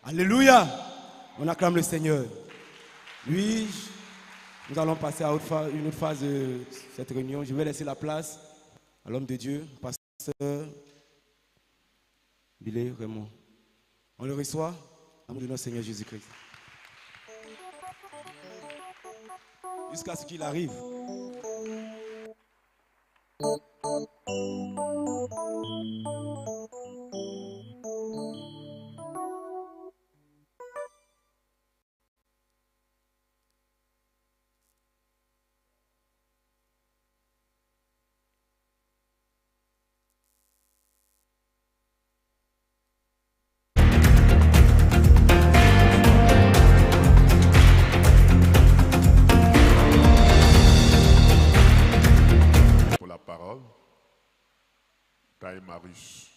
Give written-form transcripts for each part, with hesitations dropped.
Alléluia. On acclame le Seigneur. Oui, nous allons passer à une autre phase de cette réunion. Je vais laisser la place à l'homme de Dieu, pasteur Billy Raymond. On le reçoit au nom de notre Seigneur Jésus-Christ. Jusqu'à ce qu'il arrive. Pour la parole, Taï Marius.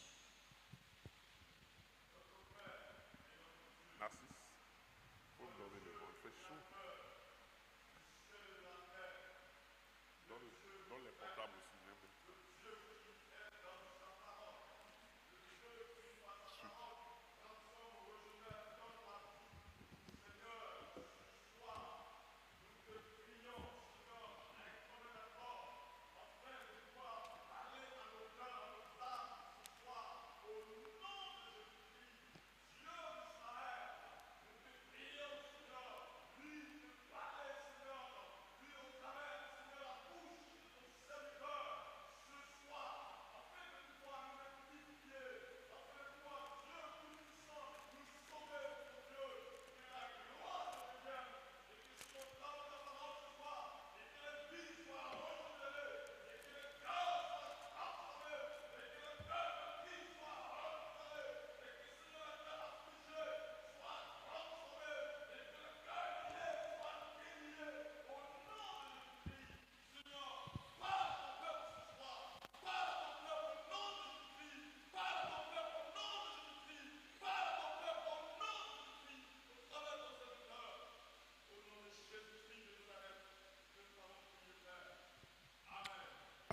Narcisse, faut me donner le vent, il fait chaud. Donne les portables aussi.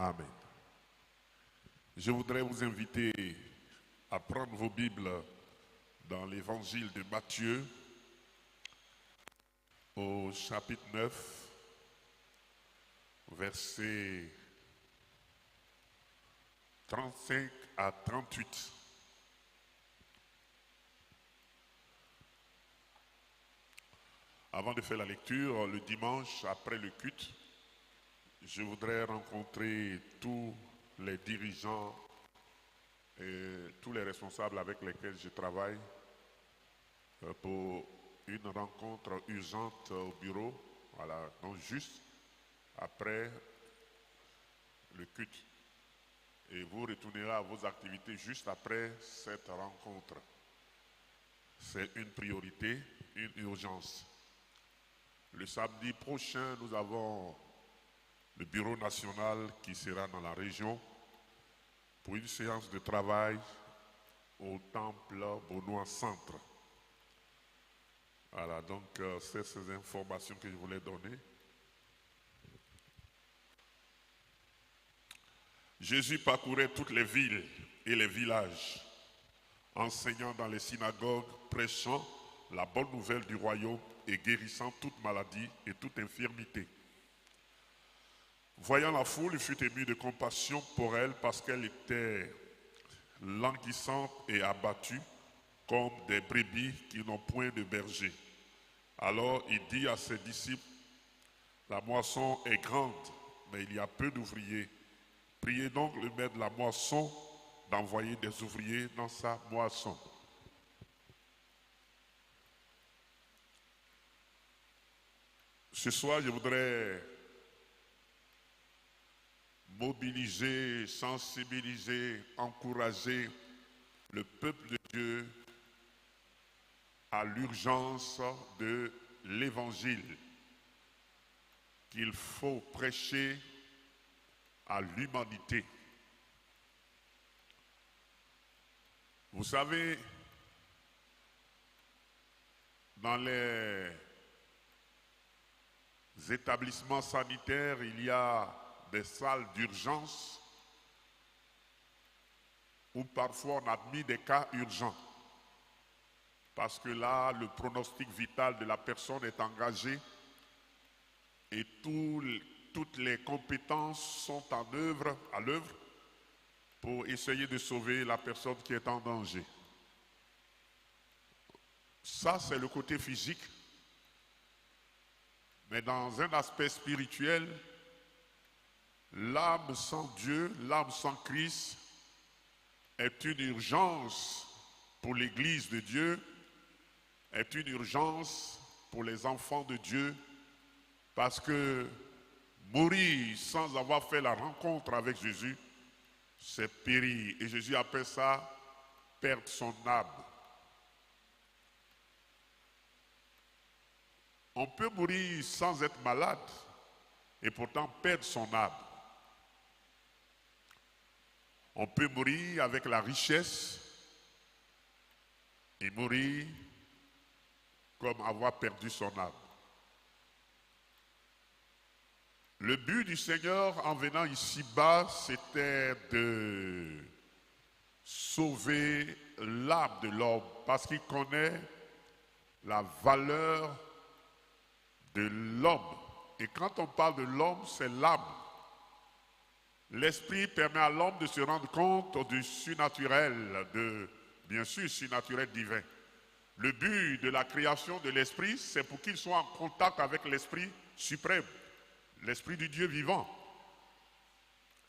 Amen. Je voudrais vous inviter à prendre vos Bibles dans l'évangile de Matthieu, au chapitre 9, versets 35 à 38. Avant de faire la lecture, le dimanche, après le culte, je voudrais rencontrer tous les dirigeants et tous les responsables avec lesquels je travaille pour une rencontre urgente au bureau, voilà, donc juste après le culte. Et vous retournerez à vos activités juste après cette rencontre. C'est une priorité, une urgence. Le samedi prochain, nous avons le bureau national qui sera dans la région pour une séance de travail au temple Benoît Centre. Voilà, donc c'est ces informations que je voulais donner. Jésus parcourait toutes les villes et les villages, enseignant dans les synagogues, prêchant la bonne nouvelle du royaume et guérissant toute maladie et toute infirmité. Voyant la foule, il fut ému de compassion pour elle parce qu'elle était languissante et abattue comme des brebis qui n'ont point de berger. Alors il dit à ses disciples, la moisson est grande, mais il y a peu d'ouvriers. Priez donc le maître de la moisson d'envoyer des ouvriers dans sa moisson. Ce soir, je voudrais mobiliser, sensibiliser, encourager le peuple de Dieu à l'urgence de l'évangile qu'il faut prêcher à l'humanité. Vous savez, dans les établissements sanitaires, il y a des salles d'urgence où parfois on admet des cas urgents. parce que là, le pronostic vital de la personne est engagé et toutes les compétences sont à l'œuvre pour essayer de sauver la personne qui est en danger. Ça, c'est le côté physique. Mais dans un aspect spirituel, l'âme sans Dieu, l'âme sans Christ est une urgence pour l'Église de Dieu, est une urgence pour les enfants de Dieu, parce que mourir sans avoir fait la rencontre avec Jésus, c'est périr. Et Jésus appelle ça perdre son âme. On peut mourir sans être malade et pourtant perdre son âme. On peut mourir avec la richesse et mourir comme avoir perdu son âme. Le but du Seigneur en venant ici-bas, c'était de sauver l'âme de l'homme parce qu'il connaît la valeur de l'homme. Et quand on parle de l'homme, c'est l'âme. L'esprit permet à l'homme de se rendre compte du surnaturel, bien sûr, surnaturel divin. Le but de la création de l'esprit, c'est pour qu'il soit en contact avec l'esprit suprême, l'esprit du Dieu vivant.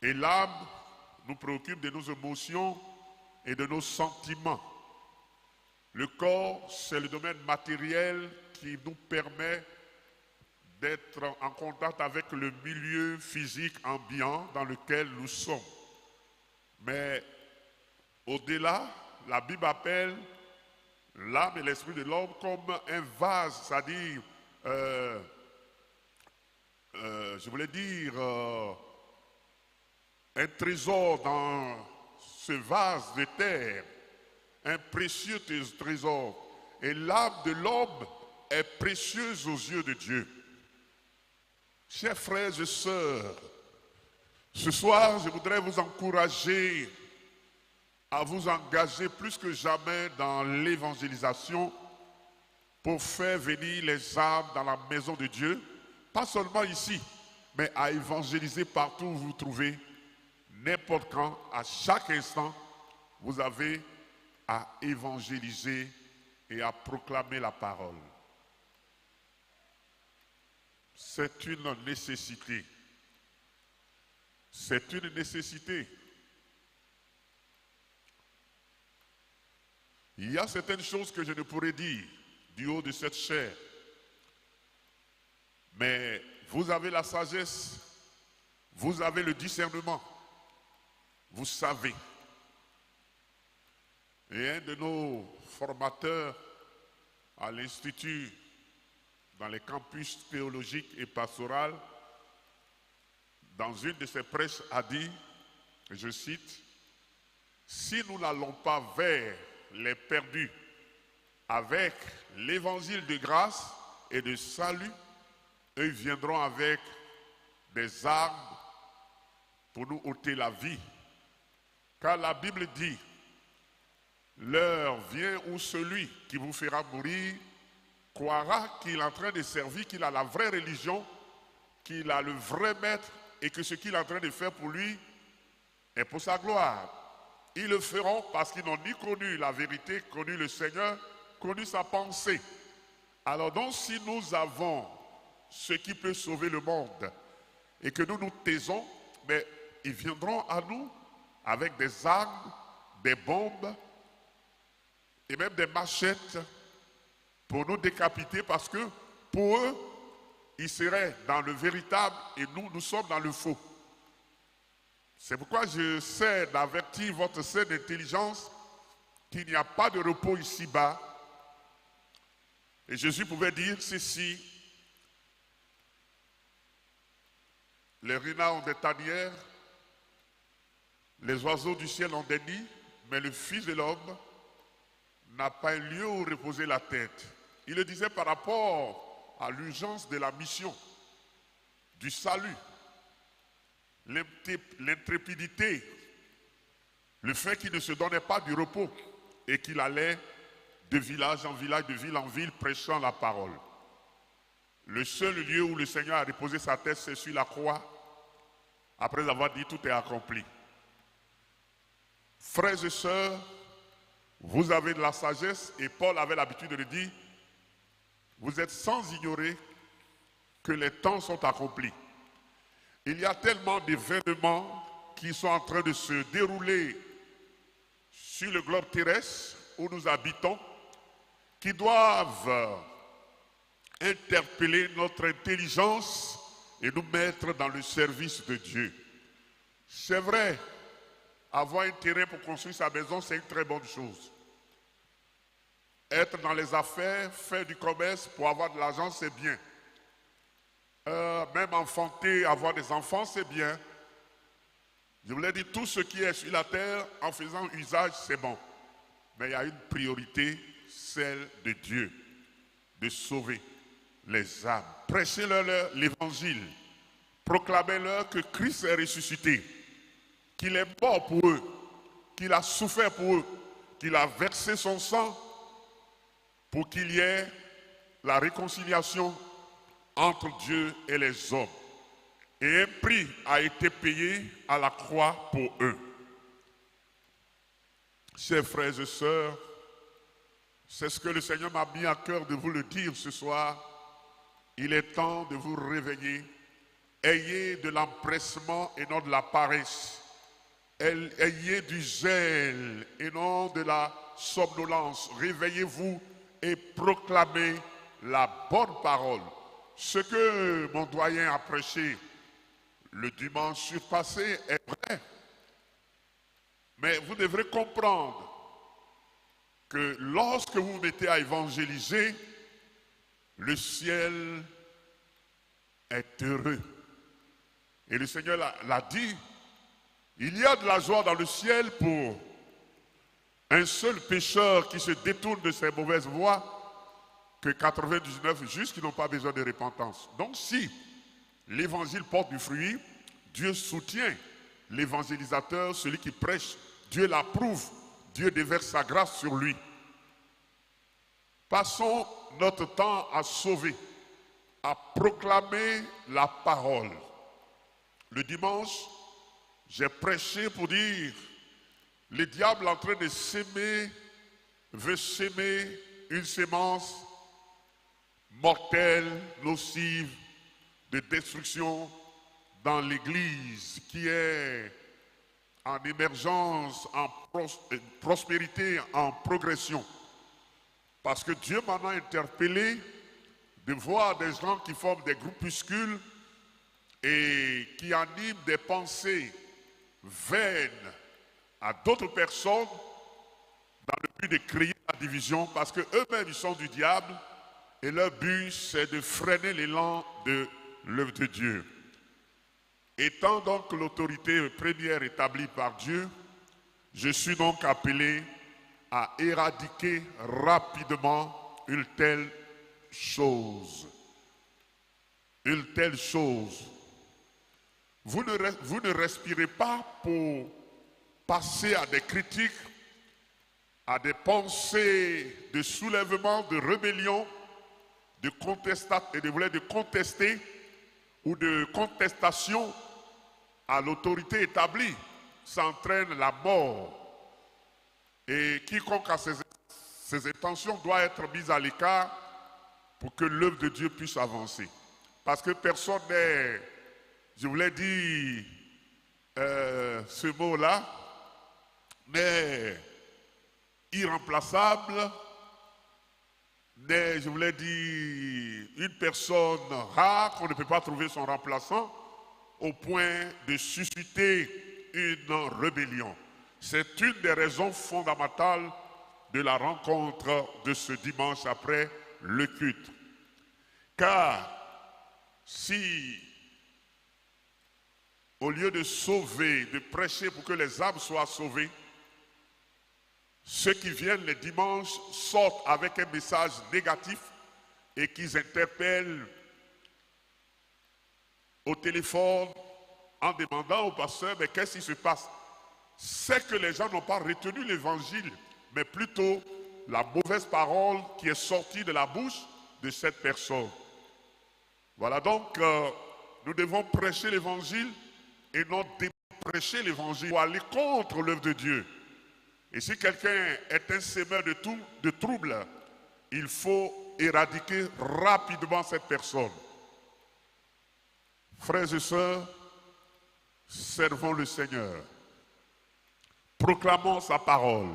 Et l'âme nous préoccupe de nos émotions et de nos sentiments. Le corps, c'est le domaine matériel qui nous permet d'être en contact avec le milieu physique ambiant dans lequel nous sommes. Mais au-delà, la Bible appelle l'âme et l'esprit de l'homme comme un vase, c'est-à-dire, je voulais dire, un trésor dans ce vase de terre, un précieux trésor. Et l'âme de l'homme est précieuse aux yeux de Dieu. Chers frères et sœurs, ce soir, je voudrais vous encourager à vous engager plus que jamais dans l'évangélisation pour faire venir les âmes dans la maison de Dieu, pas seulement ici, mais à évangéliser partout où vous vous trouvez, n'importe quand, à chaque instant, vous avez à évangéliser et à proclamer la parole. C'est une nécessité. C'est une nécessité. Il y a certaines choses que je ne pourrais dire du haut de cette chair. Mais vous avez la sagesse, vous avez le discernement, vous savez. Et un de nos formateurs à l'Institut, dans les campus théologiques et pastoraux, dans une de ses prêches a dit, je cite, « Si nous n'allons pas vers les perdus avec l'évangile de grâce et de salut, eux viendront avec des armes pour nous ôter la vie. Car la Bible dit, l'heure vient où celui qui vous fera mourir croira qu'il est en train de servir, qu'il a la vraie religion, qu'il a le vrai maître et que ce qu'il est en train de faire pour lui est pour sa gloire. Ils le feront parce qu'ils n'ont ni connu la vérité, connu le Seigneur, connu sa pensée. Alors donc si nous avons ce qui peut sauver le monde et que nous nous taisons, mais ils viendront à nous avec des armes, des bombes et même des machettes pour nous décapiter parce que pour eux, ils seraient dans le véritable et nous sommes dans le faux. C'est pourquoi j'essaie d'avertir votre saine intelligence qu'il n'y a pas de repos ici-bas. Et Jésus pouvait dire ceci, les renards ont des tanières, les oiseaux du ciel ont des nids, mais le Fils de l'homme n'a pas un lieu où reposer la tête. Il le disait par rapport à l'urgence de la mission, du salut, l'intrépidité, le fait qu'il ne se donnait pas du repos et qu'il allait de village en village, de ville en ville, prêchant la parole. Le seul lieu où le Seigneur a déposé sa tête, c'est sur la croix, après avoir dit tout est accompli. Frères et sœurs, vous avez de la sagesse, et Paul avait l'habitude de le dire, vous êtes sans ignorer que les temps sont accomplis. Il y a tellement d'événements qui sont en train de se dérouler sur le globe terrestre où nous habitons, qui doivent interpeller notre intelligence et nous mettre dans le service de Dieu. C'est vrai, avoir un terrain pour construire sa maison, c'est une très bonne chose. Être dans les affaires, faire du commerce pour avoir de l'argent, c'est bien. Même enfanter, avoir des enfants, c'est bien. Je vous l'ai dit, tout ce qui est sur la terre, en faisant usage, c'est bon. Mais il y a une priorité, celle de Dieu, de sauver les âmes. Prêchez-leur l'évangile. Proclamez-leur que Christ est ressuscité, qu'il est mort pour eux, qu'il a souffert pour eux, qu'il a versé son sang pour qu'il y ait la réconciliation entre Dieu et les hommes. Et un prix a été payé à la croix pour eux. Chers frères et sœurs, c'est ce que le Seigneur m'a mis à cœur de vous le dire ce soir. Il est temps de vous réveiller. Ayez de l'empressement et non de la paresse. Ayez du zèle et non de la somnolence. Réveillez-vous et proclamez la bonne parole. Ce que mon doyen a prêché le dimanche surpassé est vrai. Mais vous devrez comprendre que lorsque vous vous mettez à évangéliser, le ciel est heureux. Et le Seigneur l'a dit, il y a de la joie dans le ciel pour un seul pécheur qui se détourne de ses mauvaises voies, que 99 justes qui n'ont pas besoin de repentance. Donc si l'évangile porte du fruit, Dieu soutient l'évangélisateur, celui qui prêche, Dieu l'approuve, Dieu déverse sa grâce sur lui. Passons notre temps à sauver, à proclamer la parole. Le dimanche, j'ai prêché pour dire, le diable en train de s'aimer, veut s'aimer une sémence mortelle, nocive, de destruction dans l'Église qui est en émergence, en prospérité, en progression. Parce que Dieu m'en a interpellé de voir des gens qui forment des groupuscules et qui animent des pensées vaines à d'autres personnes dans le but de créer la division parce qu'eux-mêmes ils sont du diable et leur but c'est de freiner l'élan de l'œuvre de Dieu. Étant donc l'autorité première établie par Dieu, je suis donc appelé à éradiquer rapidement une telle chose. Une telle chose. Vous ne respirez pas pour passer à des critiques, à des pensées de soulèvement, de rébellion, de contester ou de contestation à l'autorité établie. Ça entraîne la mort. Et quiconque a ses intentions doit être mis à l'écart pour que l'œuvre de Dieu puisse avancer. Parce que personne n'est, je voulais dire ce mot-là, n'est irremplaçable, n'est, je voulais dire, une personne rare qu'on ne peut pas trouver son remplaçant au point de susciter une rébellion. C'est une des raisons fondamentales de la rencontre de ce dimanche après le culte. Car si, au lieu de sauver, de prêcher pour que les âmes soient sauvées, ceux qui viennent les dimanches sortent avec un message négatif et qu'ils interpellent au téléphone en demandant au pasteur, mais qu'est-ce qui se passe? C'est que les gens n'ont pas retenu l'évangile, mais plutôt la mauvaise parole qui est sortie de la bouche de cette personne. Voilà donc, nous devons prêcher l'évangile et non prêcher l'évangile pour aller contre l'œuvre de Dieu. Et si quelqu'un est un semeur de troubles, il faut éradiquer rapidement cette personne. Frères et sœurs, servons le Seigneur. Proclamons sa parole.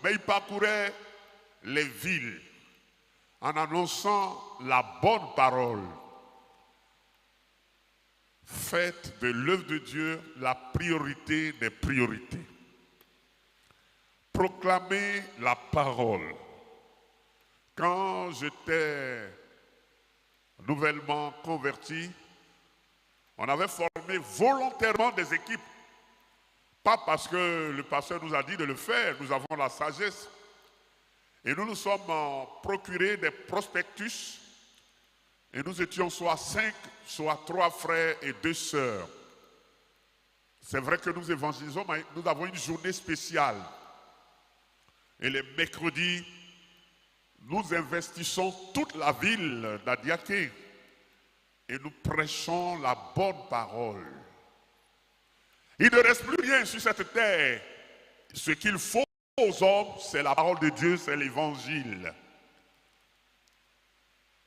Mais il parcourait les villes en annonçant la bonne parole. Faites de l'œuvre de Dieu la priorité des priorités. Proclamez la parole. Quand j'étais nouvellement converti, on avait formé volontairement des équipes. Pas parce que le pasteur nous a dit de le faire, nous avons la sagesse. Et nous nous sommes procurés des prospectus. Et nous étions soit 5, soit 3 frères et 2 sœurs. C'est vrai que nous évangélisons, mais nous avons une journée spéciale. Et les mercredis, nous investissons toute la ville d'Adiaké. Et nous prêchons la bonne parole. Il ne reste plus rien sur cette terre. Ce qu'il faut aux hommes, c'est la parole de Dieu, c'est l'évangile.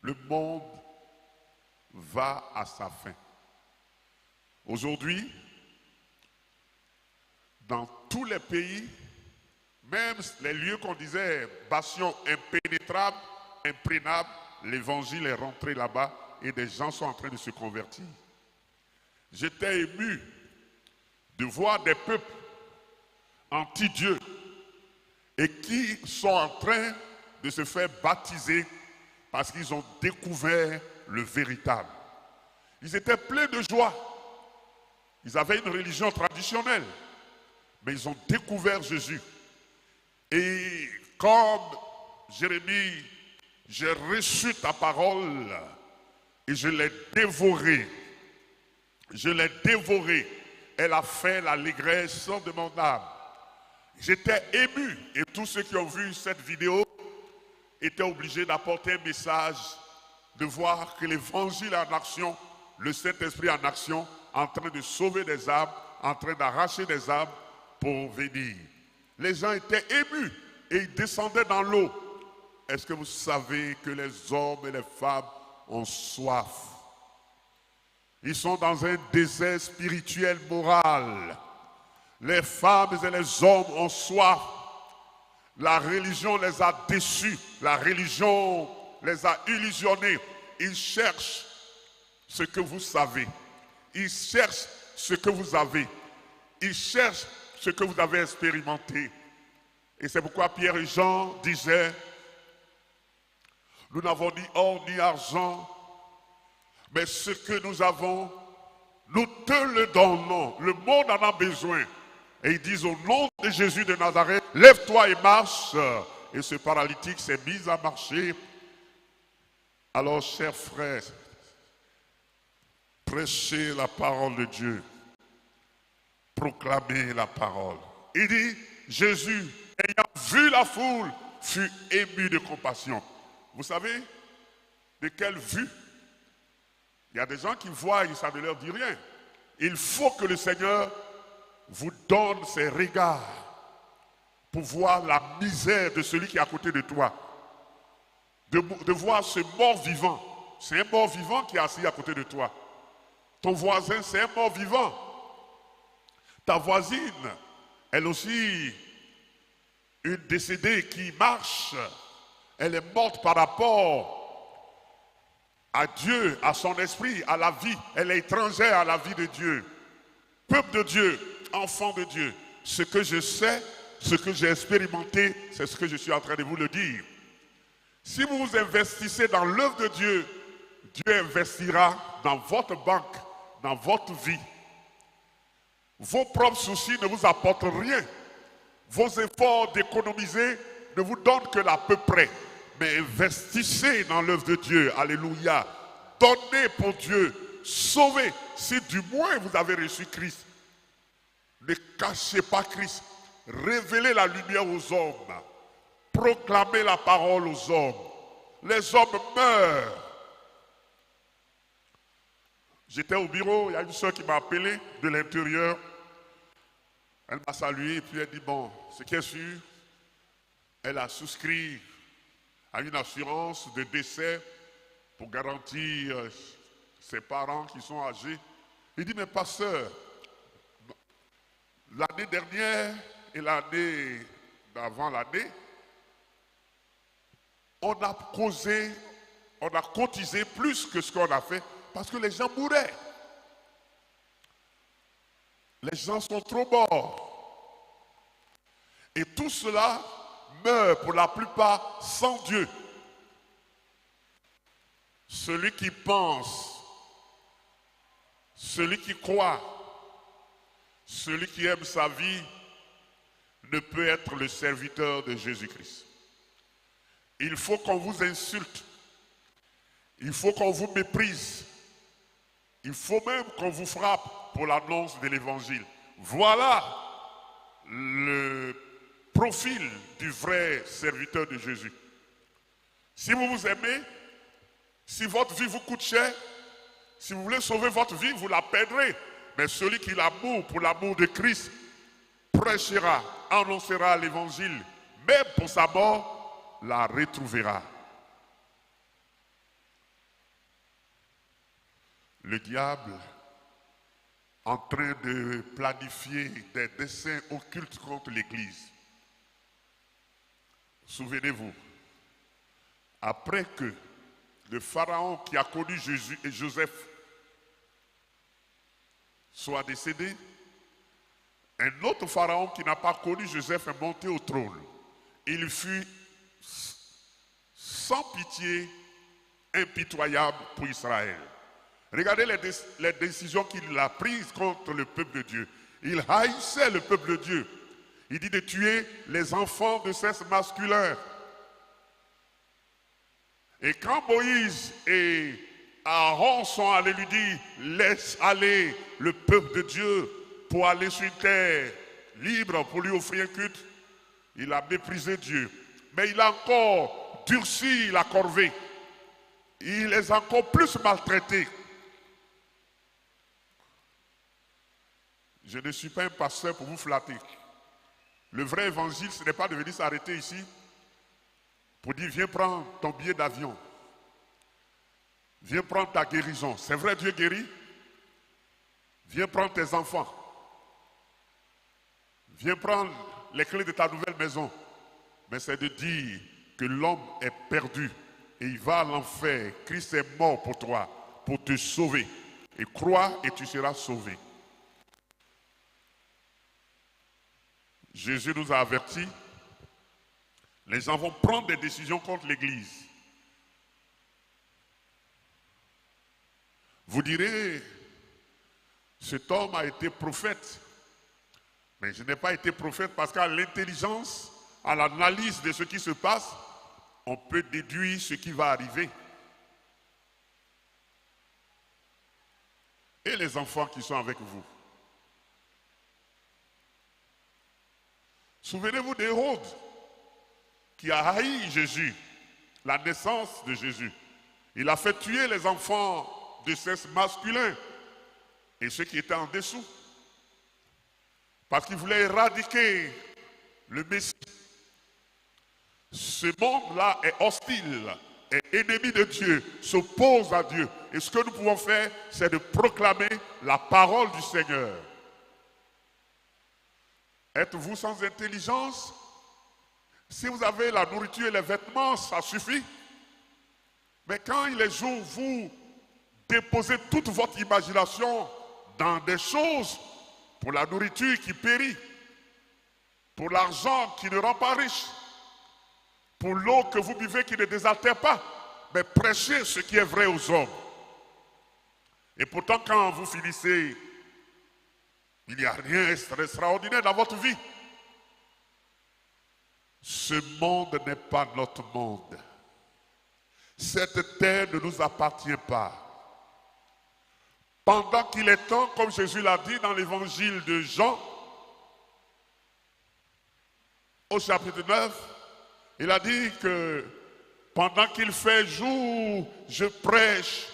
Le monde va à sa fin. Aujourd'hui, dans tous les pays, même les lieux qu'on disait bastions impénétrables, imprénables, l'évangile est rentré là-bas et des gens sont en train de se convertir. J'étais ému de voir des peuples anti-Dieu et qui sont en train de se faire baptiser parce qu'ils ont découvert le véritable. Ils étaient pleins de joie. Ils avaient une religion traditionnelle, mais ils ont découvert Jésus. Et comme Jérémie, j'ai reçu ta parole et je l'ai dévorée. Je l'ai dévorée. Elle a fait l'allégresse de mon âme. J'étais ému et tous ceux qui ont vu cette vidéo étaient obligés d'apporter un message, de voir que l'évangile est en action, le Saint-Esprit en action, en train de sauver des âmes, en train d'arracher des âmes pour venir. Les gens étaient émus et ils descendaient dans l'eau. Est-ce que vous savez que les hommes et les femmes ont soif? Ils sont dans un désert spirituel, moral. Les femmes et les hommes ont soif. La religion les a déçus. La religion les a illusionnés. Ils cherchent ce que vous savez. Ils cherchent ce que vous avez. Ils cherchent ce que vous avez expérimenté. Et c'est pourquoi Pierre et Jean disaient, nous n'avons ni or ni argent, mais ce que nous avons, nous te le donnons. Le monde en a besoin. Et ils disent au nom de Jésus de Nazareth, lève-toi et marche. Et ce paralytique s'est mis à marcher. Alors, chers frères, prêchez la parole de Dieu. Proclamez la parole. Il dit, Jésus, ayant vu la foule, fut ému de compassion. Vous savez de quelle vue? Il y a des gens qui voient et ça ne leur dit rien. Il faut que le Seigneur vous donne ses regards pour voir la misère de celui qui est à côté de toi. De voir ce mort vivant. C'est un mort vivant qui est assis à côté de toi. Ton voisin, c'est un mort vivant. Ta voisine, elle aussi, une décédée qui marche. Elle est morte par rapport à Dieu, à son esprit, à la vie. Elle est étrangère à la vie de Dieu. Peuple de Dieu, enfant de Dieu, ce que je sais, ce que j'ai expérimenté, c'est ce que je suis en train de vous le dire. Si vous vous investissez dans l'œuvre de Dieu, Dieu investira dans votre banque, dans votre vie. Vos propres soucis ne vous apportent rien. Vos efforts d'économiser ne vous donnent que l'à peu près. Mais investissez dans l'œuvre de Dieu. Alléluia. Donnez pour Dieu. Sauvez. Si du moins vous avez reçu Christ. Ne cachez pas Christ. Révélez la lumière aux hommes. Proclamez la parole aux hommes. Les hommes meurent. J'étais au bureau, il y a une soeur qui m'a appelé de l'intérieur. Elle m'a salué et puis elle dit, bon, ce qui est sûr, elle a souscrit à une assurance de décès pour garantir ses parents qui sont âgés. Il dit, mais pasteur, l'année dernière et l'année d'avant l'année, on a cotisé plus que ce qu'on a fait parce que les gens mouraient. Les gens sont trop morts. Et tout cela meurt pour la plupart sans Dieu. Celui qui pense, celui qui croit, celui qui aime sa vie ne peut être le serviteur de Jésus-Christ. Il faut qu'on vous insulte. Il faut qu'on vous méprise. Il faut même qu'on vous frappe pour l'annonce de l'évangile. Voilà le profil du vrai serviteur de Jésus. Si vous vous aimez, si votre vie vous coûte cher, si vous voulez sauver votre vie, vous la perdrez. Mais celui qui l'amour pour l'amour de Christ prêchera, annoncera l'évangile, même pour sa mort, la retrouvera. Le diable, en train de planifier des desseins occultes contre l'Église. Souvenez-vous, après que le pharaon qui a connu Jésus et Joseph soit décédé, un autre pharaon qui n'a pas connu Joseph est monté au trône. Il fut sans pitié, impitoyable pour Israël. Regardez les décisions qu'il a prises contre le peuple de Dieu. Il haïssait le peuple de Dieu. Il dit de tuer les enfants de sexe masculin. Et quand Moïse et Aaron sont allés lui dire, laisse aller le peuple de Dieu pour aller sur une terre libre pour lui offrir un culte, il a méprisé Dieu. Mais il a encore durci la corvée. Il les a encore plus maltraités. Je ne suis pas un pasteur pour vous flatter. Le vrai évangile, ce n'est pas de venir s'arrêter ici pour dire, viens prendre ton billet d'avion. Viens prendre ta guérison. C'est vrai, Dieu guérit. Viens prendre tes enfants. Viens prendre les clés de ta nouvelle maison. Mais c'est de dire que l'homme est perdu et il va à l'enfer. Christ est mort pour toi, pour te sauver. Et crois et tu seras sauvé. Jésus nous a avertis. Les gens vont prendre des décisions contre l'Église. Vous direz, cet homme a été prophète. Mais je n'ai pas été prophète parce qu'à l'intelligence, à l'analyse de ce qui se passe, on peut déduire ce qui va arriver. Et les enfants qui sont avec vous. Souvenez-vous d'Hérode, qui a haï Jésus, la naissance de Jésus. Il a fait tuer les enfants de sexe masculin et ceux qui étaient en dessous. Parce qu'il voulait éradiquer le Messie. Ce monde-là est hostile, est ennemi de Dieu, s'oppose à Dieu. Et ce que nous pouvons faire, c'est de proclamer la parole du Seigneur. Êtes-vous sans intelligence? Si vous avez la nourriture et les vêtements, ça suffit. Mais quand il est jour, vous déposez toute votre imagination dans des choses pour la nourriture qui périt, pour l'argent qui ne rend pas riche, pour l'eau que vous buvez qui ne désaltère pas, mais prêchez ce qui est vrai aux hommes. Et pourtant, quand vous finissez, il n'y a rien d'extraordinaire dans votre vie. Ce monde n'est pas notre monde. Cette terre ne nous appartient pas. Pendant qu'il est temps, comme Jésus l'a dit dans l'évangile de Jean, au chapitre 9, il a dit que pendant qu'il fait jour, je prêche,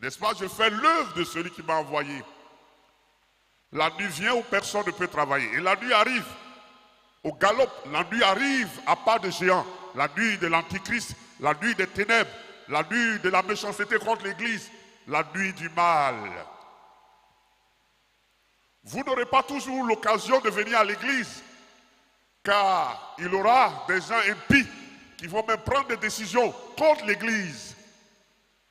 n'est-ce pas, je fais l'œuvre de celui qui m'a envoyé. La nuit vient où personne ne peut travailler. Et la nuit arrive au galop, la nuit arrive à pas de géant. La nuit de l'antichrist, la nuit des ténèbres, la nuit de la méchanceté contre l'Église, la nuit du mal. Vous n'aurez pas toujours l'occasion de venir à l'Église, car il y aura des gens impies qui vont même prendre des décisions contre l'Église.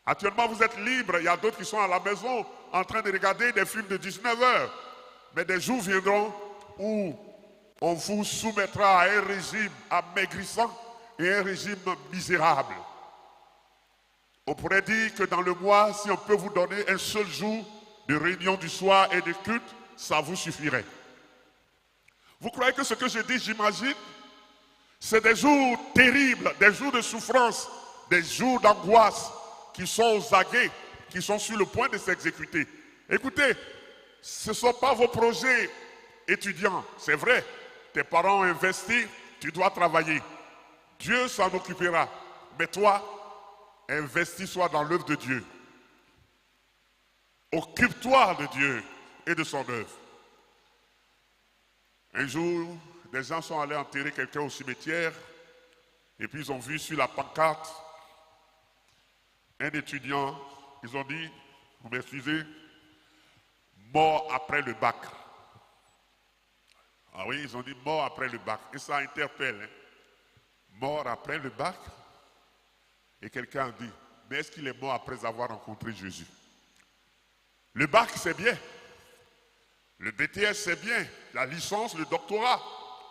Actuellement, vous êtes libre, il y a d'autres qui sont à la maison en train de regarder des films de 19 heures. Mais des jours viendront où on vous soumettra à un régime amaigrissant et un régime misérable. On pourrait dire que dans le mois, si on peut vous donner un seul jour de réunion du soir et de culte, ça vous suffirait. Vous croyez que ce que je dis, j'imagine, c'est des jours terribles, des jours de souffrance, des jours d'angoisse qui sont aux aguets, qui sont sur le point de s'exécuter. Écoutez, ce ne sont pas vos projets étudiants, c'est vrai. Tes parents ont investi, tu dois travailler. Dieu s'en occupera. Mais toi, investis-toi dans l'œuvre de Dieu. Occupe-toi de Dieu et de son œuvre. Un jour, des gens sont allés enterrer quelqu'un au cimetière et puis ils ont vu sur la pancarte un étudiant, ils ont dit, vous m'excusez, mort après le bac. Ah oui, ils ont dit mort après le bac. Et ça interpelle. Hein? Mort après le bac. Et quelqu'un a dit, mais est-ce qu'il est mort après avoir rencontré Jésus? Le bac, c'est bien. Le BTS, c'est bien. La licence, le doctorat,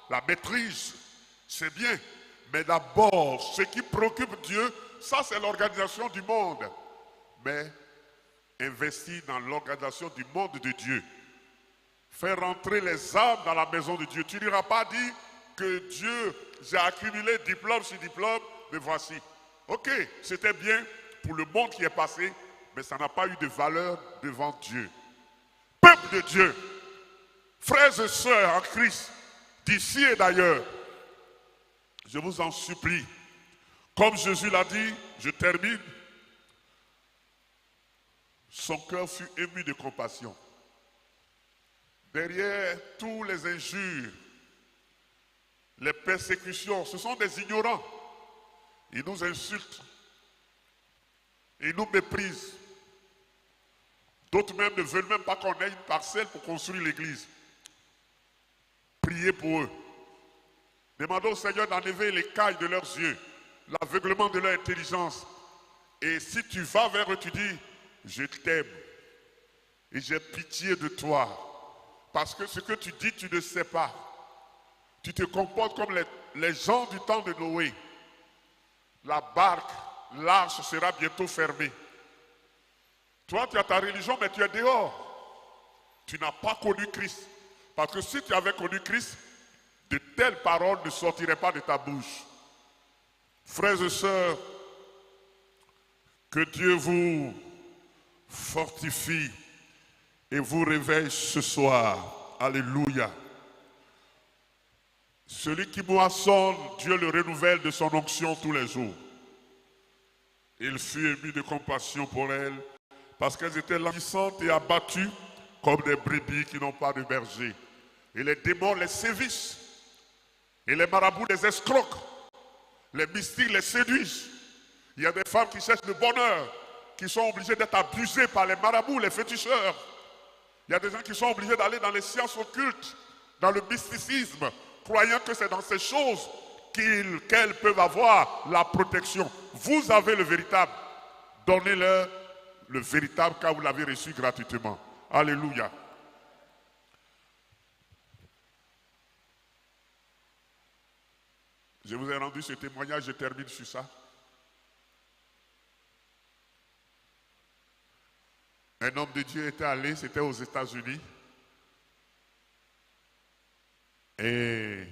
la maîtrise, c'est bien. Mais d'abord, ce qui préoccupe Dieu, ça c'est l'organisation du monde. Mais investir dans l'organisation du monde de Dieu. Faire rentrer les âmes dans la maison de Dieu. Tu n'iras pas dire que Dieu, j'ai accumulé diplôme sur diplôme, mais voici. Ok, c'était bien pour le monde qui est passé, mais ça n'a pas eu de valeur devant Dieu. Peuple de Dieu, frères et sœurs en Christ, d'ici et d'ailleurs, je vous en supplie, comme Jésus l'a dit, je termine, son cœur fut ému de compassion. Derrière tous les injures, les persécutions, ce sont des ignorants. Ils nous insultent, ils nous méprisent. D'autres même ne veulent même pas qu'on ait une parcelle pour construire l'église. Priez pour eux. Demandons au Seigneur d'enlever les cailles de leurs yeux, l'aveuglement de leur intelligence. Et si tu vas vers eux, tu dis, je t'aime et j'ai pitié de toi. Parce que ce que tu dis, tu ne sais pas. Tu te comportes comme les gens du temps de Noé. La barque, l'arche sera bientôt fermée. Toi, tu as ta religion, mais tu es dehors. Tu n'as pas connu Christ. Parce que si tu avais connu Christ, de telles paroles ne sortiraient pas de ta bouche. Frères et sœurs, que Dieu vous fortifie et vous réveille ce soir. Alléluia. Celui qui moissonne, Dieu le renouvelle de son onction tous les jours. Il fut ému de compassion pour elles, parce qu'elles étaient languissantes et abattues comme des brebis qui n'ont pas de berger. Et les démons les sévissent, et les marabouts les escroquent, les mystiques les séduisent. Il y a des femmes qui cherchent le bonheur, qui sont obligées d'être abusées par les marabouts, les féticheurs. Il y a des gens qui sont obligés d'aller dans les sciences occultes, dans le mysticisme, croyant que c'est dans ces choses qu'elles peuvent avoir la protection. Vous avez le véritable. Donnez-leur le véritable car vous l'avez reçu gratuitement. Alléluia. Je vous ai rendu ce témoignage, je termine sur ça. Un homme de Dieu était allé, c'était aux États-Unis. Et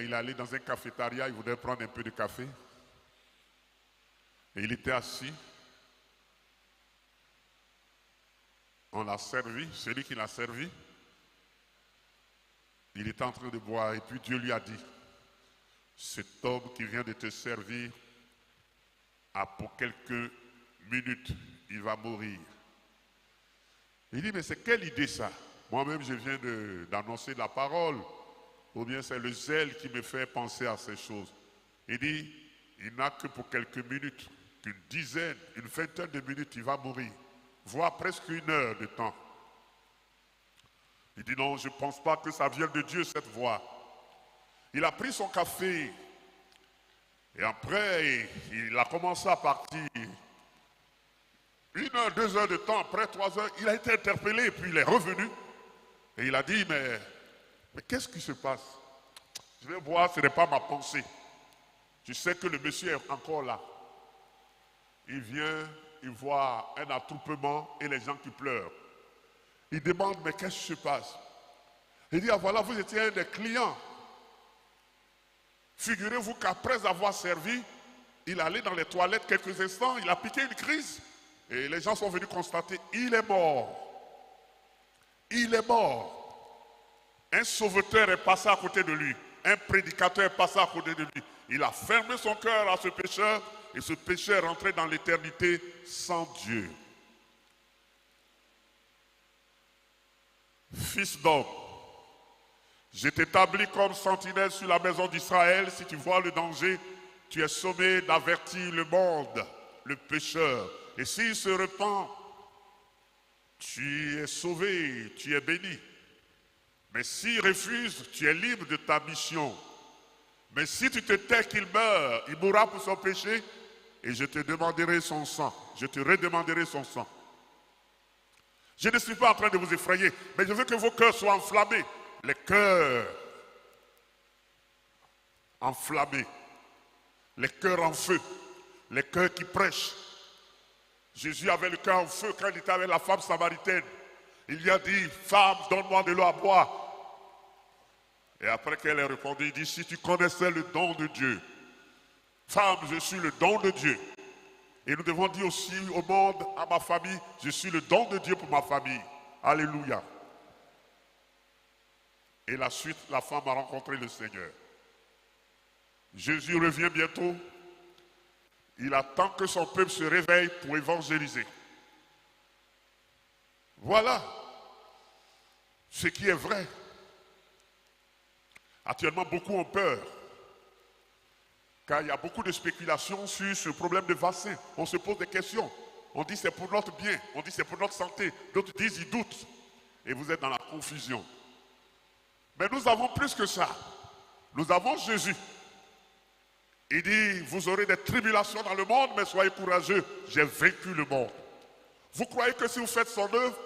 il est allé dans un cafétéria, il voulait prendre un peu de café. Et il était assis. On l'a servi, celui qui l'a servi, il était en train de boire et puis Dieu lui a dit, cet homme qui vient de te servir, pour quelques minutes, il va mourir. Il dit, mais c'est quelle idée ça? Moi-même, je viens d'annoncer la parole, ou bien c'est le zèle qui me fait penser à ces choses. Il dit, il n'a que pour quelques minutes, qu'une dizaine, une vingtaine de minutes, il va mourir, voire presque 1 heure de temps. Il dit, non, je ne pense pas que ça vienne de Dieu, cette voix. Il a pris son café, et après, il a commencé à partir. 1 heure, 2 heures de temps, après 3 heures, il a été interpellé, et puis il est revenu. Et il a dit, mais qu'est-ce qui se passe? Je vais voir, ce n'est pas ma pensée. Je sais que le monsieur est encore là. Il vient, il voit un attroupement et les gens qui pleurent. Il demande, mais qu'est-ce qui se passe? Il dit, ah voilà, vous étiez un des clients. Figurez-vous qu'après avoir servi, il allait dans les toilettes quelques instants, il a piqué une crise. Et les gens sont venus constater, il est mort. Il est mort. Un sauveteur est passé à côté de lui. Un prédicateur est passé à côté de lui. Il a fermé son cœur à ce pécheur et ce pécheur est rentré dans l'éternité sans Dieu. Fils d'homme, je t'établis comme sentinelle sur la maison d'Israël. Si tu vois le danger, tu es sommé d'avertir le monde, le pécheur. Et s'il se repent, tu es sauvé, tu es béni. Mais s'il refuse, tu es libre de ta mission. Mais si tu te tais qu'il meure, il mourra pour son péché et je te demanderai son sang. Je te redemanderai son sang. Je ne suis pas en train de vous effrayer, mais je veux que vos cœurs soient enflammés. Les cœurs enflammés, les cœurs en feu, les cœurs qui prêchent. Jésus avait le cœur en feu quand il était avec la femme samaritaine. Il lui a dit, femme, donne-moi de l'eau à boire. Et après qu'elle ait répondu, il dit, si tu connaissais le don de Dieu, femme, je suis le don de Dieu. Et nous devons dire aussi au monde, à ma famille, je suis le don de Dieu pour ma famille. Alléluia. Et la suite, la femme a rencontré le Seigneur. Jésus revient bientôt. Il attend que son peuple se réveille pour évangéliser. Voilà ce qui est vrai. Actuellement, beaucoup ont peur. Car il y a beaucoup de spéculations sur ce problème de vaccin. On se pose des questions. On dit c'est pour notre bien. On dit c'est pour notre santé. D'autres disent ils doutent. Et vous êtes dans la confusion. Mais nous avons plus que ça. Nous avons Jésus. Il dit, vous aurez des tribulations dans le monde, mais soyez courageux. J'ai vaincu le monde. Vous croyez que si vous faites son œuvre,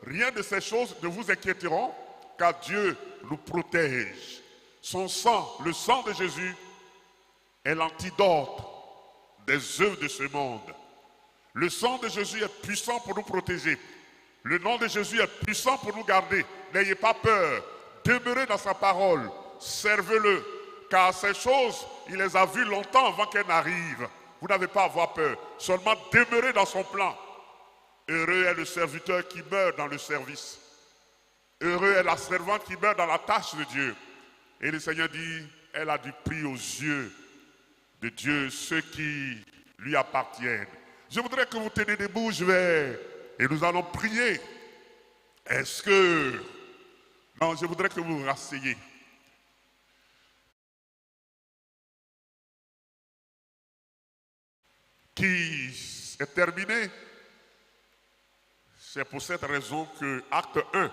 rien de ces choses ne vous inquiéteront, car Dieu nous protège. Son sang, le sang de Jésus, est l'antidote des œuvres de ce monde. Le sang de Jésus est puissant pour nous protéger. Le nom de Jésus est puissant pour nous garder. N'ayez pas peur. Demeurez dans sa parole. Servez-le. Car ces choses, il les a vues longtemps avant qu'elles n'arrivent. Vous n'avez pas à avoir peur. Seulement demeurez dans son plan. Heureux est le serviteur qui meurt dans le service. Heureux est la servante qui meurt dans la tâche de Dieu. Et le Seigneur dit, elle a du prix aux yeux de Dieu, ceux qui lui appartiennent. Je voudrais que vous teniez debout, et nous allons prier. Est-ce que... Non, je voudrais que vous vous rasseyez. Qui est terminé. C'est pour cette raison que Acte 1,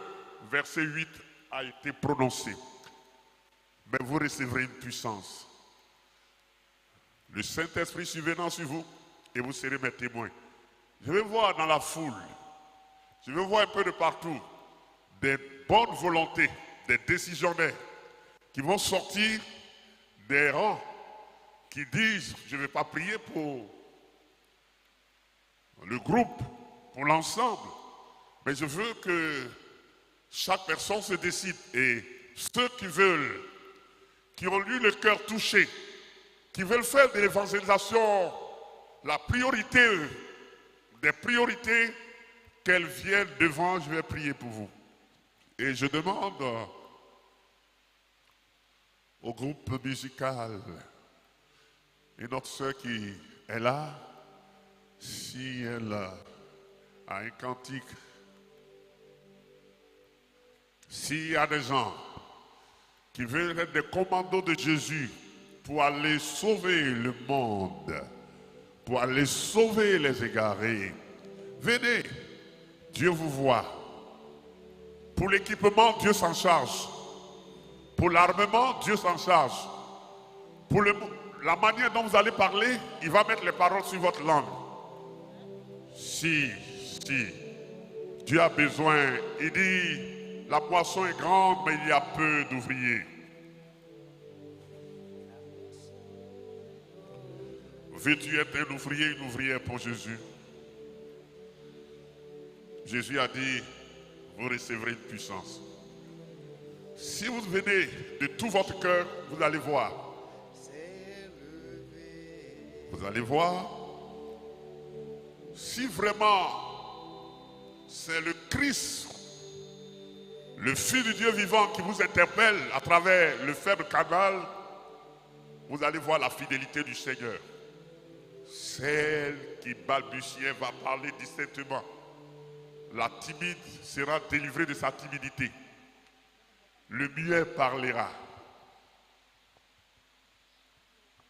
verset 8 a été prononcé. Mais vous recevrez une puissance. Le Saint-Esprit survenant sur vous et vous serez mes témoins. Je vais voir dans la foule, je vais voir un peu de partout des bonnes volontés, des décisionnaires qui vont sortir des rangs, qui disent, je ne vais pas prier pour le groupe, pour l'ensemble, mais je veux que chaque personne se décide. Et ceux qui veulent, qui ont eu le cœur touché, qui veulent faire de l'évangélisation la priorité des priorités, qu'elles viennent devant, je vais prier pour vous. Et je demande au groupe musical et notre soeur qui est là, si elle a un cantique, s'il y a des gens qui veulent être des commandos de Jésus pour aller sauver le monde, pour aller sauver les égarés, venez, Dieu vous voit. Pour l'équipement, Dieu s'en charge. Pour l'armement, Dieu s'en charge. Pour la manière dont vous allez parler, il va mettre les paroles sur votre langue. Si Dieu a besoin, il dit, la moisson est grande, mais il y a peu d'ouvriers. Veux-tu être un ouvrier, une ouvrière pour Jésus? Jésus a dit, vous recevrez une puissance. Si vous venez de tout votre cœur, vous allez voir. Vous allez voir. Si vraiment c'est le Christ, le Fils du Dieu vivant qui vous interpelle à travers le faible canal, vous allez voir la fidélité du Seigneur. Celle qui balbutiait va parler distinctement. La timide sera délivrée de sa timidité. Le muet parlera.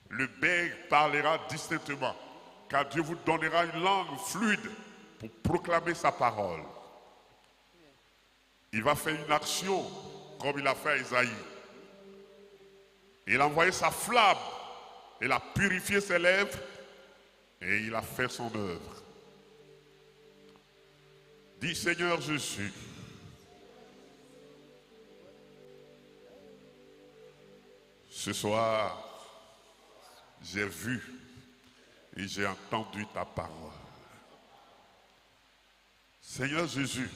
Le bègue parlera distinctement. Car Dieu vous donnera une langue fluide pour proclamer sa parole. Il va faire une action comme il a fait à Isaïe. Il a envoyé sa flamme. Il a purifié ses lèvres. Et il a fait son œuvre. Dis Seigneur Jésus, ce soir, j'ai vu et j'ai entendu ta parole. Seigneur Jésus,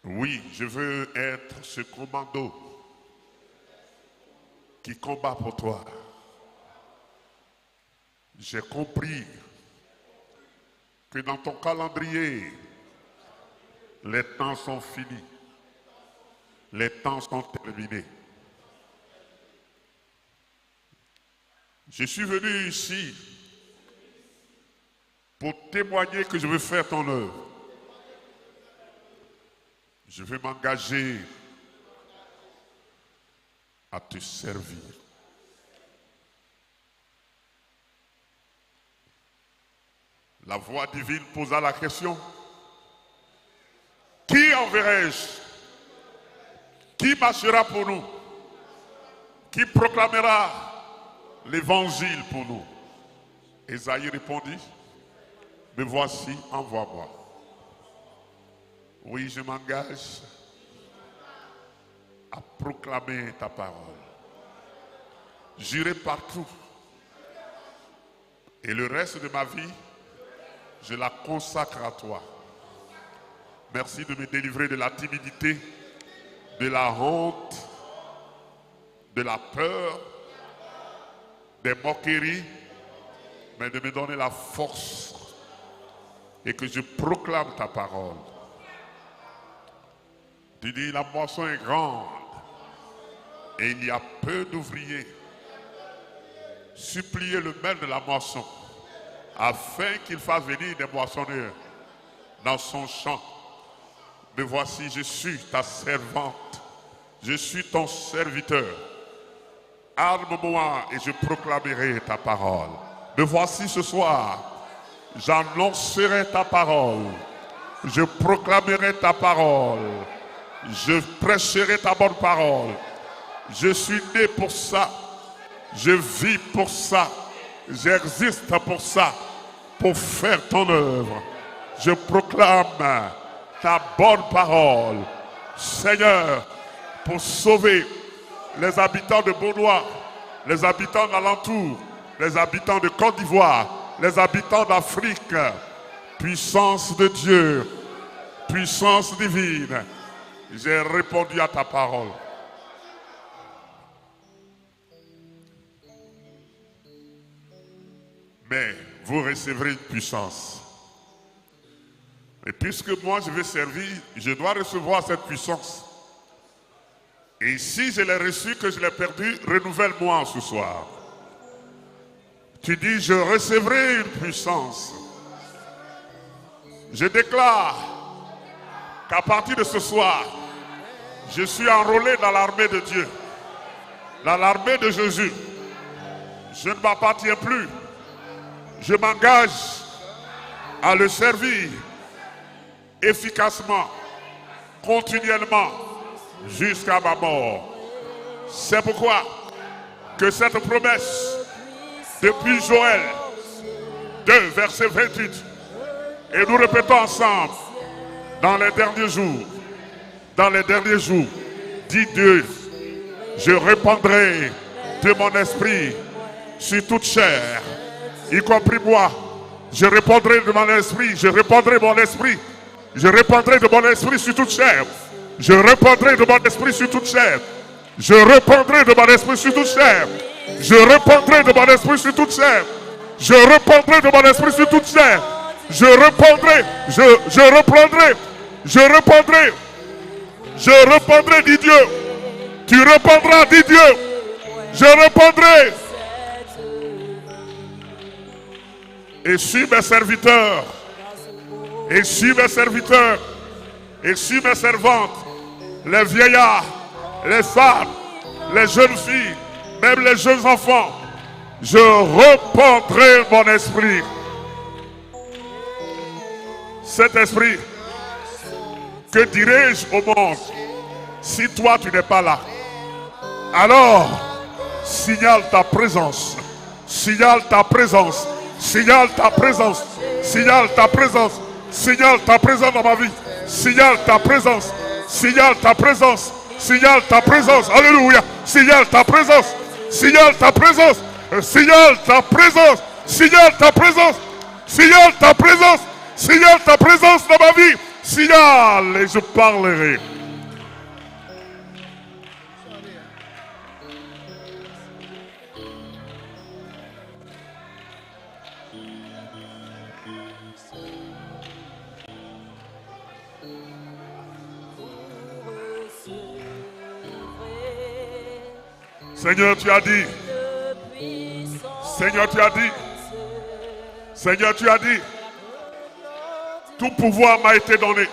oui, je veux être ce commando qui combat pour toi. J'ai compris que dans ton calendrier, les temps sont finis. Les temps sont terminés. Je suis venu ici pour témoigner que je veux faire ton œuvre. Je veux m'engager à te servir. La voix divine posa la question. Qui enverrai-je? Qui marchera pour nous? Qui proclamera l'évangile pour nous? Ésaïe répondit, me voici, envoie-moi. Oui, je m'engage à proclamer ta parole. J'irai partout. Et le reste de ma vie, je la consacre à toi. Merci de me délivrer de la timidité, de la honte, de la peur, des moqueries, mais de me donner la force et que je proclame ta parole. Tu dis, la moisson est grande et il y a peu d'ouvriers. Suppliez le maître de la moisson afin qu'il fasse venir des moissonneurs dans son champ. Me voici, je suis ta servante, je suis ton serviteur. Arme-moi et je proclamerai ta parole. Me voici ce soir, j'annoncerai ta parole, je proclamerai ta parole, je prêcherai ta bonne parole. Je suis né pour ça, je vis pour ça, j'existe pour ça, pour faire ton œuvre. Je proclame ta bonne parole, Seigneur, pour sauver les habitants de Beaunois, les habitants d'alentour, les habitants de Côte d'Ivoire, les habitants d'Afrique. Puissance de Dieu, puissance divine, j'ai répondu à ta parole. mais vous recevrez une puissance. Et puisque moi je vais servir, je dois recevoir cette puissance. Et si je l'ai reçu, que je l'ai perdu, renouvelle-moi ce soir. Tu dis, je recevrai une puissance. Je déclare qu'à partir de ce soir, je suis enrôlé dans l'armée de Dieu, dans l'armée de Jésus. Je ne m'appartiens plus. Je m'engage à le servir efficacement, continuellement, jusqu'à ma mort. C'est pourquoi que cette promesse, depuis Joël 2, verset 28, et nous répétons ensemble, dans les derniers jours, dit Dieu, je répandrai de mon esprit sur toute chair, y compris moi. Je répandrai de mon esprit, je répandrai mon esprit, je répandrai de mon esprit sur toute chair. Je répandrai de mon esprit sur toute chair. Je répandrai de mon esprit sur toute chair. Je répandrai de mon esprit sur toute chair. Je répandrai de mon esprit sur toute chair. Je répandrai, je répandrai, je répandrai. Je répandrai, dit Dieu. Tu répandras, dit Dieu. Je répandrai. Et suis mes serviteurs. Et suis mes serviteurs. Et suis mes servantes. Les vieillards, les femmes, les jeunes filles, même les jeunes enfants. Je répandrai mon esprit. Cet esprit, que dirais-je au monde si toi tu n'es pas là? Alors, signale ta présence, signale ta présence, signale ta présence, signale ta présence, signale ta présence dans ma vie, signale ta présence, signale ta présence, signale ta présence, alléluia, signale ta présence, signale ta présence, signale ta présence, signale ta présence, signale ta présence, signale ta présence dans ma vie, signale et je parlerai. Seigneur, tu as dit. Seigneur, tu as dit. Seigneur, tu as dit. Tout pouvoir m'a été donné.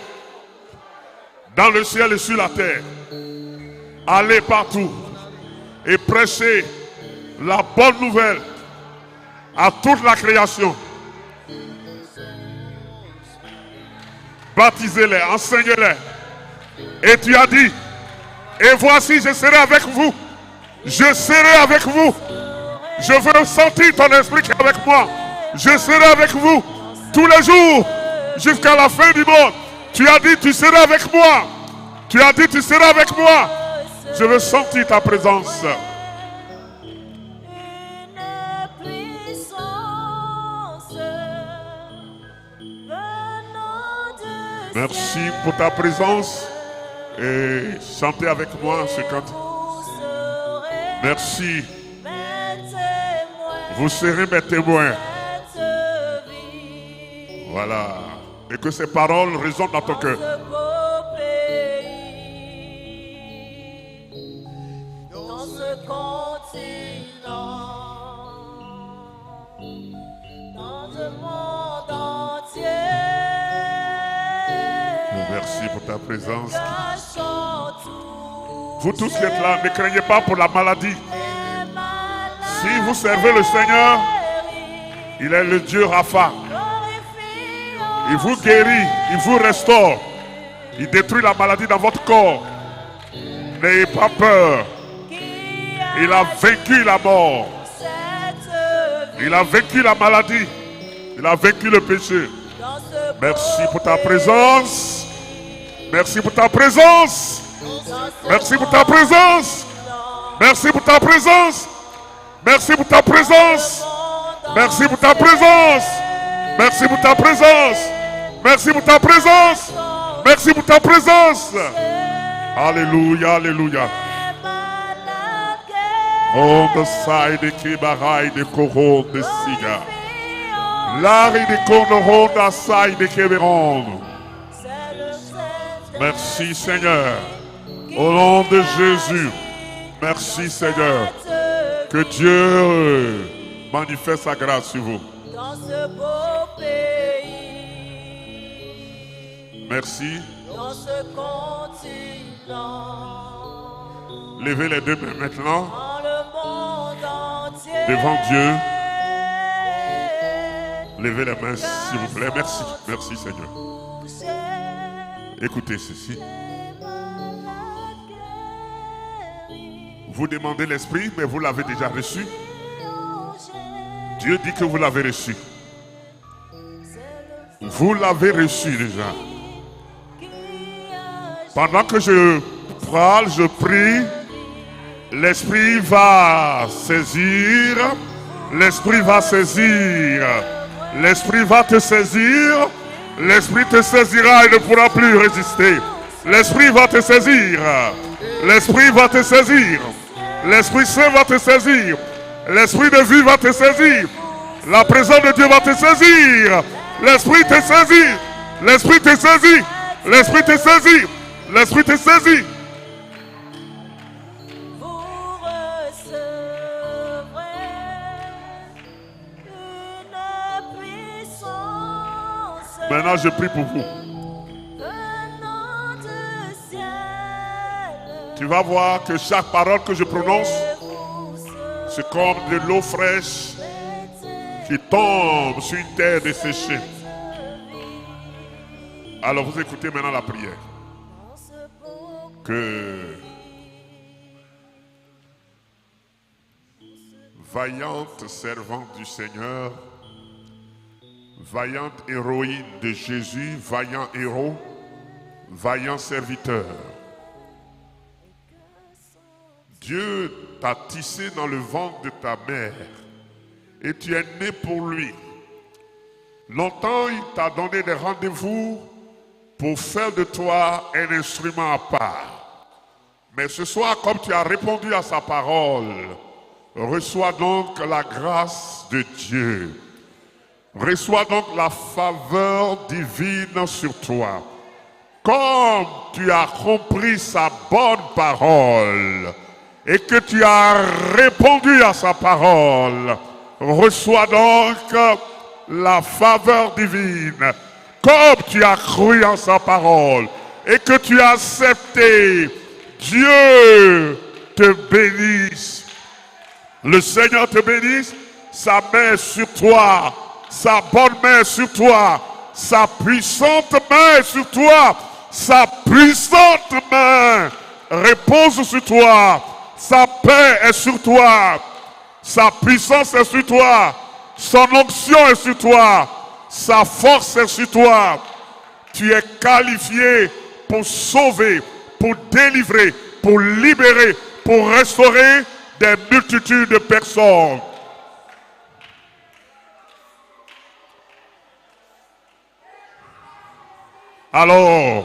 Dans le ciel et sur la terre. Allez partout. Et prêchez la bonne nouvelle à toute la création. Baptisez-les, enseignez-les. Et tu as dit. Et voici, je serai avec vous. Je serai avec vous. Je veux sentir ton esprit qui est avec moi. Je serai avec vous tous les jours jusqu'à la fin du monde. Tu as dit tu seras avec moi. Tu as dit tu seras avec moi. Je veux sentir ta présence. Merci pour ta présence. Et chantez avec moi ce cantique. Merci. Vous serez mes témoins. Voilà. Et que ces paroles résonnent dans ton cœur. Dans ce continent, dans le monde entier. Merci pour ta présence. Vous tous qui êtes là, ne craignez pas pour la maladie. Si vous servez le Seigneur, il est le Dieu Rapha. Il vous guérit, il vous restaure. Il détruit la maladie dans votre corps. N'ayez pas peur. Il a vaincu la mort. Il a vaincu la maladie. Il a vaincu le péché. Merci pour ta présence. Merci pour ta présence. Merci pour ta présence. Merci pour ta présence. Merci pour ta présence. Merci pour ta présence. Merci pour ta présence. Merci pour ta présence. Merci pour ta présence. Alléluia, alléluia. On the side de Kibarai de Koro de Siga. Lari de Konoronda Sai de Kéberon. C'est le Saint-Esprit Merci Seigneur. Au nom de Jésus. Merci Seigneur. Que Dieu manifeste sa grâce sur vous. dans ce beau pays, Merci. dans ce continent, Levez les deux mains maintenant dans le monde entier. devant Dieu. Levez les mains s'il vous plaît. Merci. Merci Seigneur. Écoutez ceci. Vous demandez l'Esprit, mais vous l'avez déjà reçu. Dieu dit que vous l'avez reçu. Vous l'avez reçu déjà. Pendant que je parle, je prie, l'Esprit va saisir. L'Esprit va saisir. L'Esprit va te saisir. L'Esprit te saisira et ne pourra plus résister. L'Esprit va te saisir. L'Esprit va te saisir. L'Esprit Saint va te saisir. L'Esprit de vie va te saisir. La présence de Dieu va te saisir. L'Esprit te saisit. L'Esprit te saisit. L'Esprit te saisit. L'Esprit te saisit. Vous recevrez une puissance Maintenant, je prie pour vous. venant du ciel. Tu vas voir que chaque parole que je prononce, Vous c'est comme de l'eau fraîche qui tombe sur une terre desséchée. Alors vous écoutez maintenant la prière. Que vaillante servante du Seigneur, vaillante héroïne de Jésus, vaillant héros, vaillant serviteur. Dieu t'a tissé dans le ventre de ta mère et tu es né pour lui. Longtemps, il t'a donné des rendez-vous pour faire de toi un instrument à part. Mais ce soir, comme tu as répondu à sa parole, reçois donc la grâce de Dieu. Reçois donc la faveur divine sur toi. Comme tu as compris sa bonne parole et que tu as répondu à sa parole, reçois donc la faveur divine. Comme tu as cru en sa parole et que tu as accepté, Dieu te bénisse. Le Seigneur te bénisse, sa main sur toi, sa bonne main sur toi, sa puissante main sur toi, sa puissante main repose sur toi, sa paix est sur toi, sa puissance est sur toi, son onction est sur toi, sa force est sur toi. Tu es qualifié pour sauver, pour délivrer, pour libérer, pour restaurer des multitudes de personnes. Alors,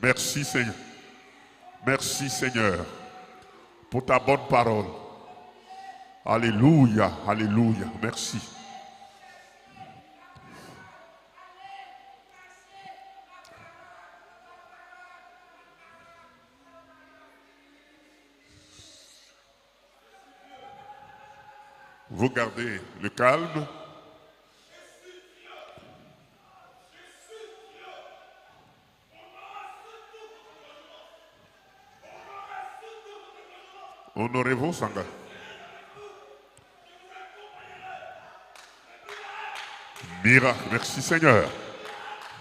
merci Seigneur. Merci Seigneur pour ta bonne parole. Alléluia, alléluia, merci. Vous gardez le calme. Honorez-vous, Sangha. Miracle, merci Seigneur.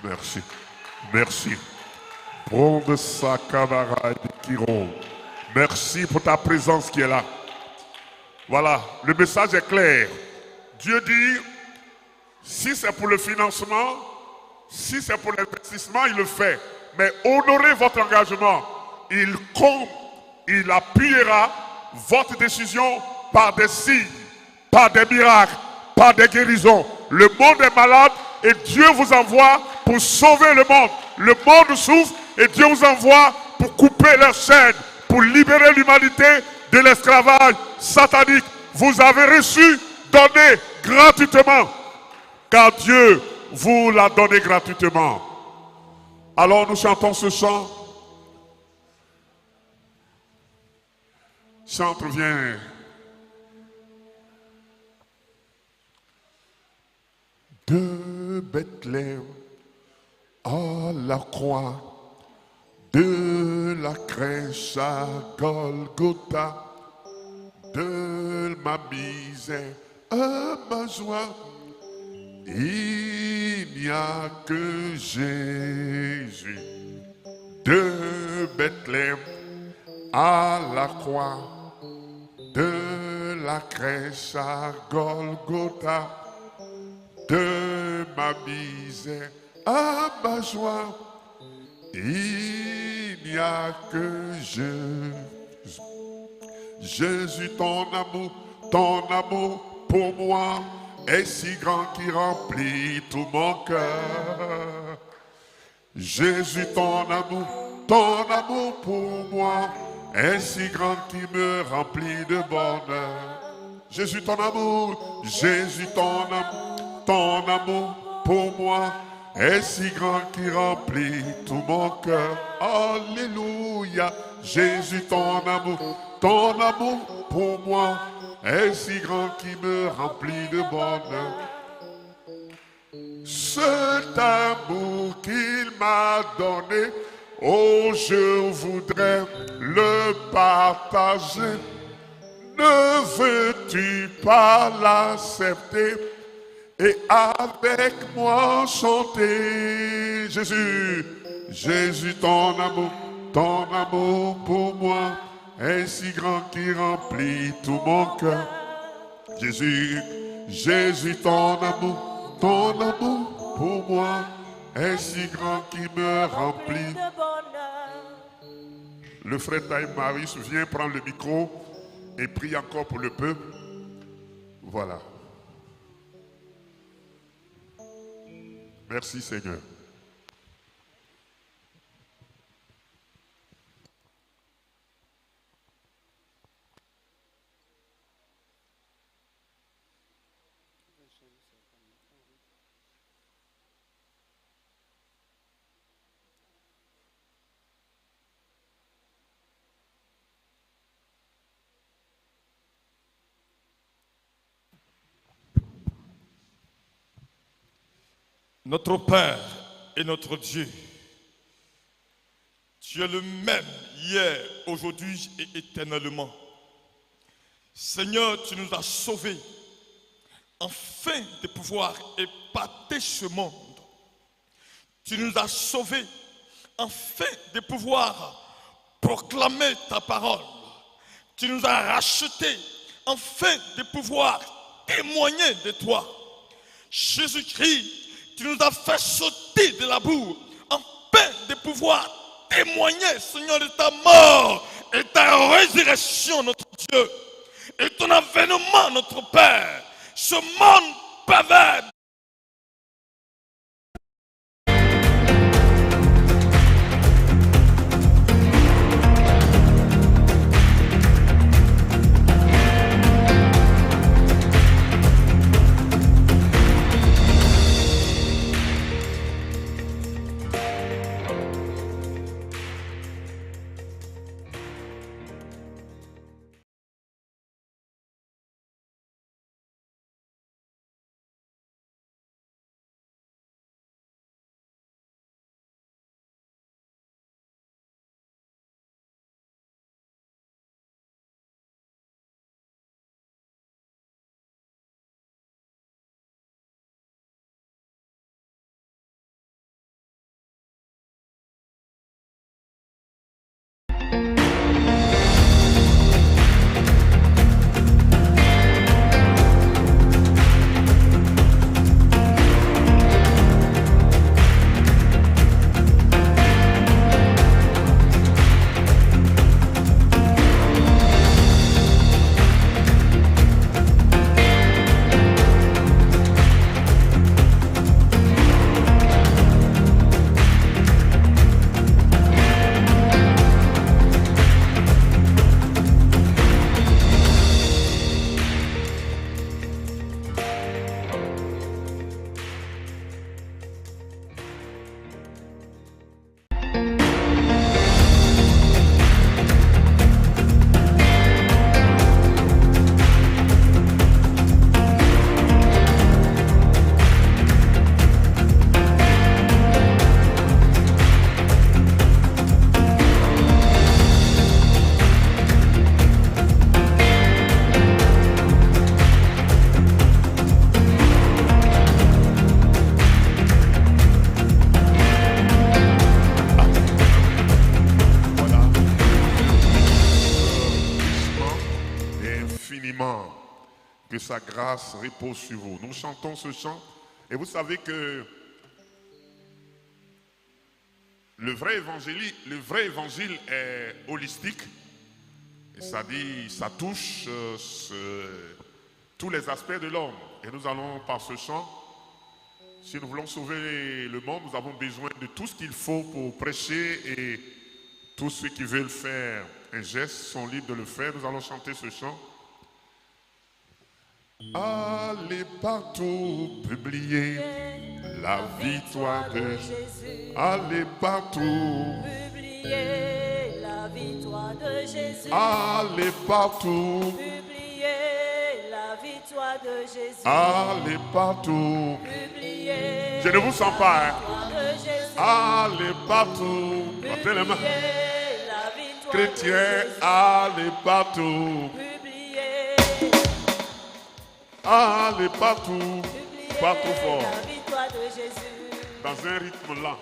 Merci, merci. Prends sa camarade qui rompt. Merci pour ta présence qui est là. Voilà, le message est clair. Dieu dit, si c'est pour le financement, si c'est pour l'investissement, il le fait. Mais honorez votre engagement. Il compte, il appuiera votre décision par des signes, par des miracles, par des guérisons. Le monde est malade et Dieu vous envoie pour sauver le monde. Le monde souffre et Dieu vous envoie pour couper leurs chaînes, pour libérer l'humanité de l'esclavage satanique. Vous avez reçu donné gratuitement. Car Dieu vous l'a donné gratuitement. Alors nous chantons ce chant. Chante, viens. De Bethléem à la croix, de la crèche à Golgotha, de ma misère à ma joie, il n'y a que Jésus. De Bethléem à la croix, de la crèche à Golgotha, de ma misère à ma joie, il n'y a que Jésus, ton amour pour moi est si grand qu'il remplit tout mon cœur. Jésus, ton amour pour moi est si grand qu'il me remplit de bonheur. Jésus, ton amour pour moi est si grand qu'il remplit tout mon cœur. Alléluia. Jésus, ton amour pour moi est si grand qu'il me remplit de bonheur. Cet amour qu'il m'a donné, oh, je voudrais le partager. Ne veux-tu pas l'accepter et avec moi chanter? Jésus, ton amour pour moi est si grand qu'il remplit tout mon cœur. Jésus, ton amour pour moi est si grand qu'il me remplit. Le frère Taïm Marius vient prendre le micro et prie encore pour le peuple. Voilà. Merci Seigneur. Notre Père et notre Dieu, tu es le même hier, aujourd'hui et éternellement. Seigneur, tu nous as sauvés afin de pouvoir épater ce monde. Tu nous as sauvés afin de pouvoir proclamer ta parole. Tu nous as rachetés afin de pouvoir témoigner de toi. Jésus-Christ, tu nous as fait sauter de la boue afin de pouvoir témoigner, Seigneur, de ta mort et ta résurrection, notre Dieu, et ton avènement, notre Père. Ce monde pervers infiniment. Que sa grâce repose sur vous. Nous chantons ce chant et vous savez que le vrai évangile est holistique. Et ça dit, ça touche tous les aspects de l'homme. Et nous allons par ce chant, si nous voulons sauver le monde, nous avons besoin de tout ce qu'il faut pour prêcher et tous ceux qui veulent faire un geste sont libres de le faire. Nous allons chanter ce chant. Allez partout publier la victoire de Jésus. Allez partout Publiez la victoire de Jésus. allez partout, Publiez la victoire de Jésus. allez partout. Publiez Je ne vous sens pas, hein. la victoire de Jésus. Allez partout. Battez les mains. Publiez la victoire de Chrétiens, Jésus. allez partout. Publiez, Allez partout. publiez Pas trop fort. la victoire de Jésus. Dans un rythme lent.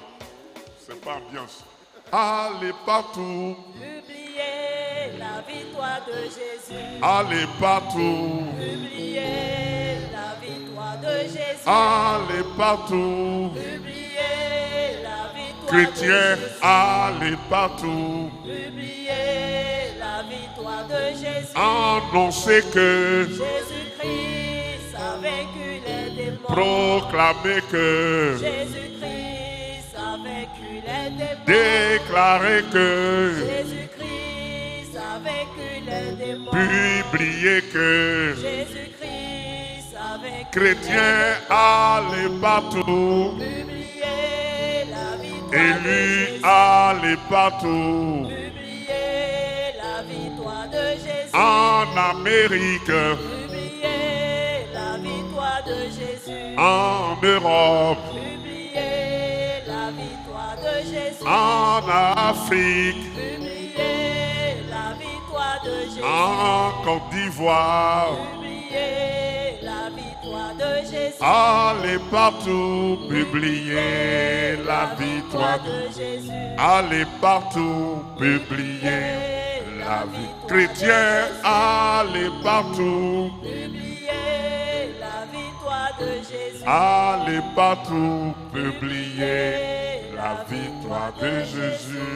C'est pas ambiance. Allez partout. Publiez la victoire de Jésus. Allez partout. Publiez la victoire de Jésus. Allez partout. Publiez la victoire Chrétiens, de Jésus. allez partout. Publiez la victoire de Jésus. Annoncez que, Jésus-Christ a vaincu les démons. proclamez que, Jésus-Christ a vaincu les démons. déclarez que, Jésus-Christ a vaincu les démons. publiez que, Jésus-Christ a vaincu chrétiens, allez partout. Publiez la victoire de Élus, Jésus. allez partout. Publiez la victoire de Jésus. En Amérique, Publiez la victoire de Jésus. en Europe, Publiez la victoire de Jésus. en Afrique, Publiez la victoire de Jésus. en Côte d'Ivoire. Publiez la victoire de Jésus. Allez partout, publiez la victoire. de Jésus. Allez partout, publiez la vie. Chrétiens, allez partout. Publiez la victoire de Jésus. Allez partout, publiez la victoire de Jésus.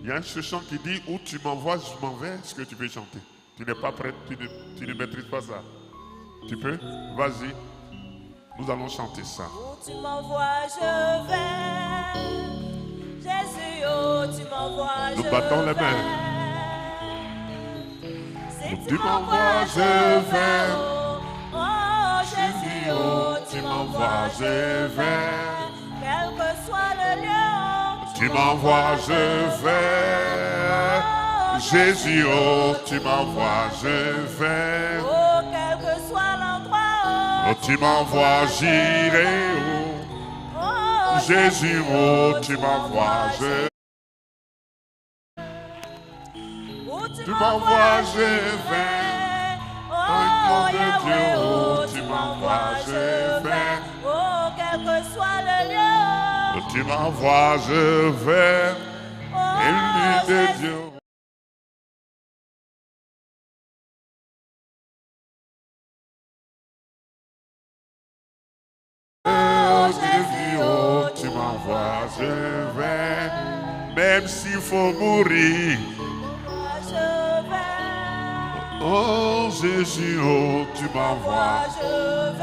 Il y a ce chant qui dit, où tu m'envoies, je m'en vais. Est-ce que tu peux chanter? Tu n'es pas prêt, tu ne maîtrises pas ça. Tu peux? Vas-y. Nous allons chanter ça. Où tu m'envoies, je vais. Jésus, oh, tu m'envoies, Nous je battons les mains. vais. Si Tu m'envoies, je vais. Oh, oh, Jésus, oh, tu m'envoies, je vais. Quel que soit le lieu, Tu m'envoies, je vais. Jésus, oh, tu m'envoies, je vais. oh, quel que soit l'endroit, Oh, tu m'envoies, j'irai. oh, Oh, Jésus, oh, tu m'envoies, je Où Tu m'envoies, je vais. Oh, nom de Yahweh, Dieu, oh, tu m'envoies, je vais. Oh, quel que soit le lieu. Oh, tu m'envoies, je vais. Oh, Élu de Jésus. Dieu. Oh, Jésus, oh, tu m'envoies, je vais. Même s'il faut mourir. Moi, je vais. Oh, Jésus, oh, tu m'envoies. Moi, je vais.